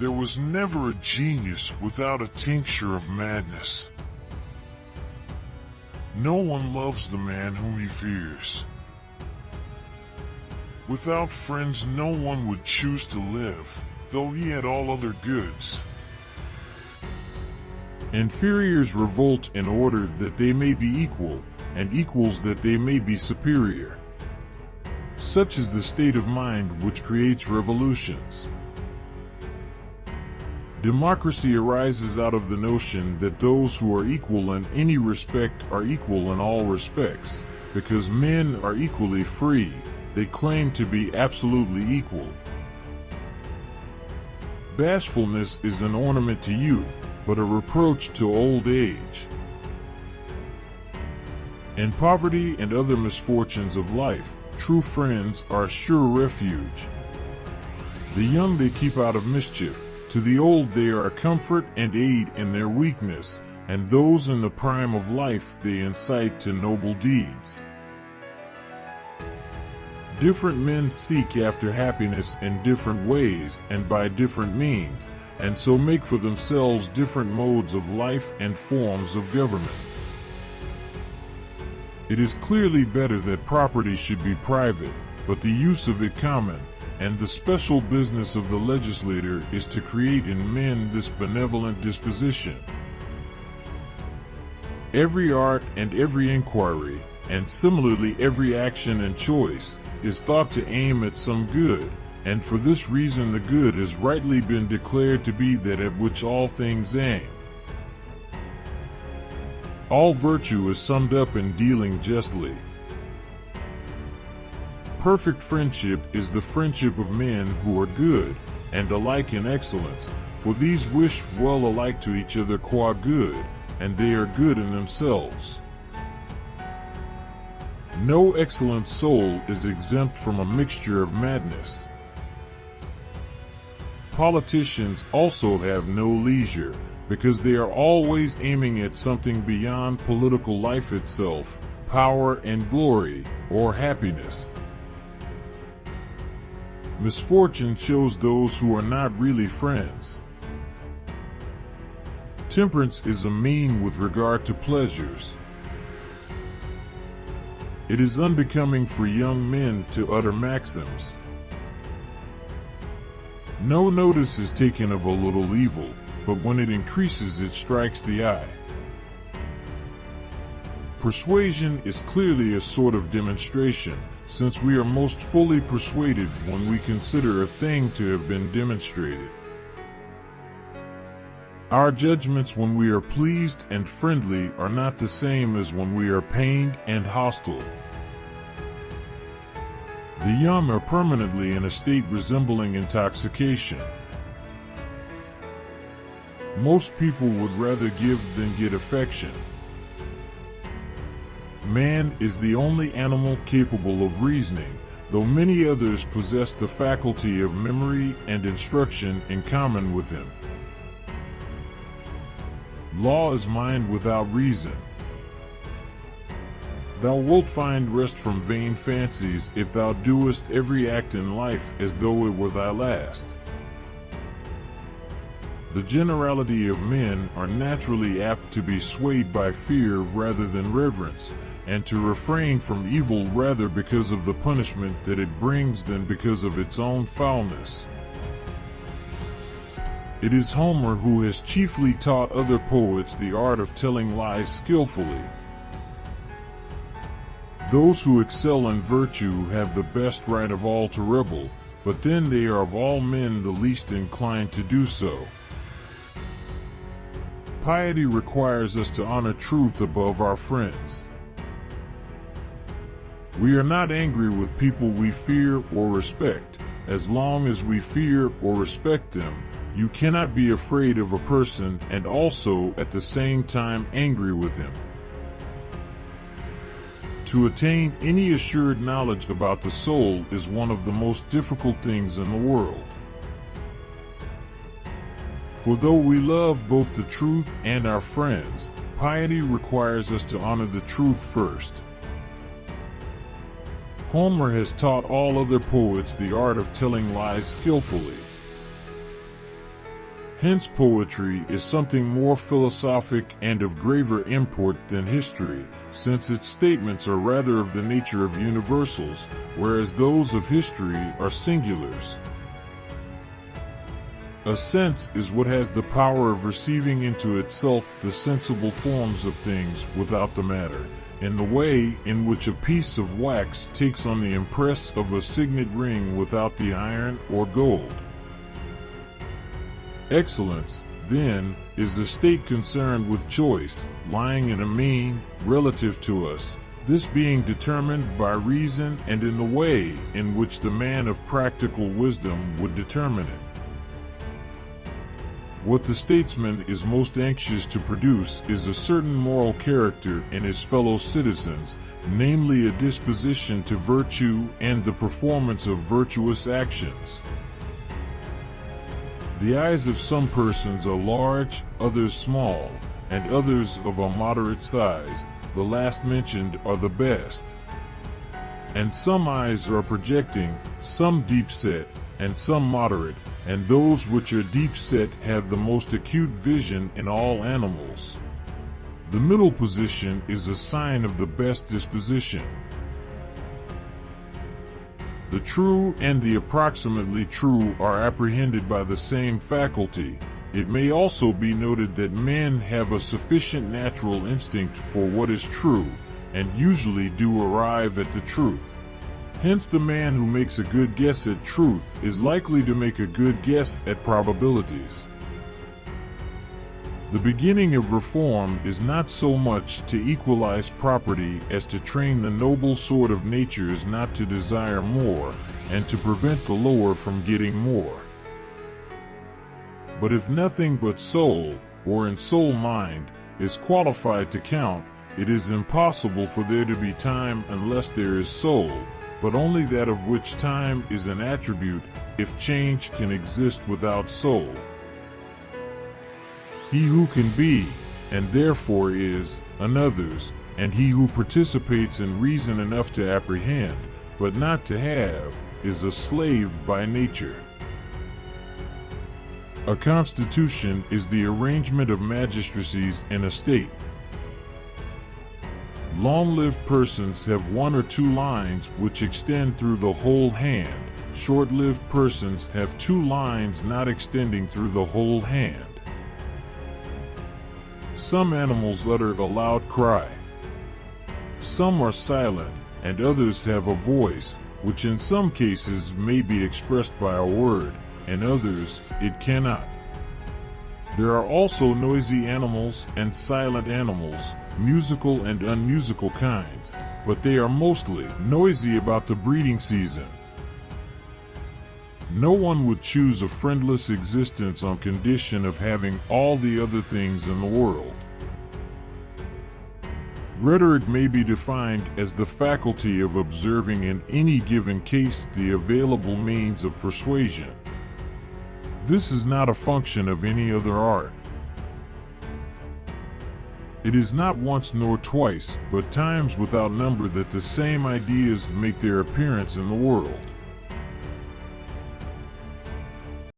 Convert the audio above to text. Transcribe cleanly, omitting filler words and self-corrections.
There was never a genius without a tincture of madness. No one loves the man whom he fears. Without friends, no one would choose to live, though he had all other goods. Inferiors revolt in order that they may be equal, and equals that they may be superior. Such is the state of mind which creates revolutions. Democracy arises out of the notion that those who are equal in any respect are equal in all respects. Because men are equally free, they claim to be absolutely equal. Bashfulness is an ornament to youth, but a reproach to old age. In poverty and other misfortunes of life, true friends are a sure refuge. The young they keep out of mischief, to the old they are a comfort and aid in their weakness, and those in the prime of life they incite to noble deeds. Different men seek after happiness in different ways and by different means, and so make for themselves different modes of life and forms of government. It is clearly better that property should be private, but the use of it common, and the special business of the legislator is to create in men this benevolent disposition. Every art and every inquiry, and similarly every action and choice, is thought to aim at some good, and for this reason the good has rightly been declared to be that at which all things aim. All virtue is summed up in dealing justly. Perfect friendship is the friendship of men who are good, and alike in excellence, for these wish well alike to each other qua good, and they are good in themselves. No excellent soul is exempt from a mixture of madness. Politicians also have no leisure, because they are always aiming at something beyond political life itself, power and glory, or happiness. Misfortune shows those who are not really friends. Temperance is a mean with regard to pleasures. It is unbecoming for young men to utter maxims. No notice is taken of a little evil, but when it increases it strikes the eye. Persuasion is clearly a sort of demonstration, since we are most fully persuaded when we consider a thing to have been demonstrated. Our judgments when we are pleased and friendly are not the same as when we are pained and hostile. The young are permanently in a state resembling intoxication. Most people would rather give than get affection. Man is the only animal capable of reasoning, though many others possess the faculty of memory and instruction in common with him. Law is mind without reason. Thou wilt find rest from vain fancies if thou doest every act in life as though it were thy last. The generality of men are naturally apt to be swayed by fear rather than reverence, and to refrain from evil rather because of the punishment that it brings than because of its own foulness. It is Homer who has chiefly taught other poets the art of telling lies skillfully. Those who excel in virtue have the best right of all to rebel, but then they are of all men the least inclined to do so. Piety requires us to honor truth above our friends. We are not angry with people we fear or respect. As long as we fear or respect them, you cannot be afraid of a person and also at the same time angry with him. To attain any assured knowledge about the soul is one of the most difficult things in the world. For though we love both the truth and our friends, piety requires us to honor the truth first. Homer has taught all other poets the art of telling lies skillfully. Hence poetry is something more philosophic and of graver import than history, since its statements are rather of the nature of universals, whereas those of history are singulars. A sense is what has the power of receiving into itself the sensible forms of things without the matter, in the way in which a piece of wax takes on the impress of a signet ring without the iron or gold. Excellence, then, is a state concerned with choice, lying in a mean, relative to us, this being determined by reason and in the way in which the man of practical wisdom would determine it. What the statesman is most anxious to produce is a certain moral character in his fellow citizens, namely a disposition to virtue and the performance of virtuous actions. The eyes of some persons are large, others small, and others of a moderate size. The last mentioned are the best. And some eyes are projecting, some deep-set, and some moderate, and those which are deep-set have the most acute vision in all animals. The middle position is a sign of the best disposition. The true and the approximately true are apprehended by the same faculty. It may also be noted that men have a sufficient natural instinct for what is true, and usually do arrive at the truth. Hence the man who makes a good guess at truth is likely to make a good guess at probabilities. The beginning of reform is not so much to equalize property as to train the noble sort of natures not to desire more, and to prevent the lower from getting more. But if nothing but soul, or in soul mind, is qualified to count, it is impossible for there to be time unless there is soul, but only that of which time is an attribute, if change can exist without soul. He who can be, and therefore is, another's, and he who participates in reason enough to apprehend, but not to have, is a slave by nature. A constitution is the arrangement of magistracies in a state. Long-lived persons have one or two lines which extend through the whole hand. Short-lived persons have two lines not extending through the whole hand. Some animals utter a loud cry. Some are silent, and others have a voice, which in some cases may be expressed by a word, and others it cannot. There are also noisy animals and silent animals, musical and unmusical kinds, but they are mostly noisy about the breeding season. No one would choose a friendless existence on condition of having all the other things in the world. Rhetoric may be defined as the faculty of observing in any given case the available means of persuasion. This is not a function of any other art. It is not once nor twice, but times without number that the same ideas make their appearance in the world.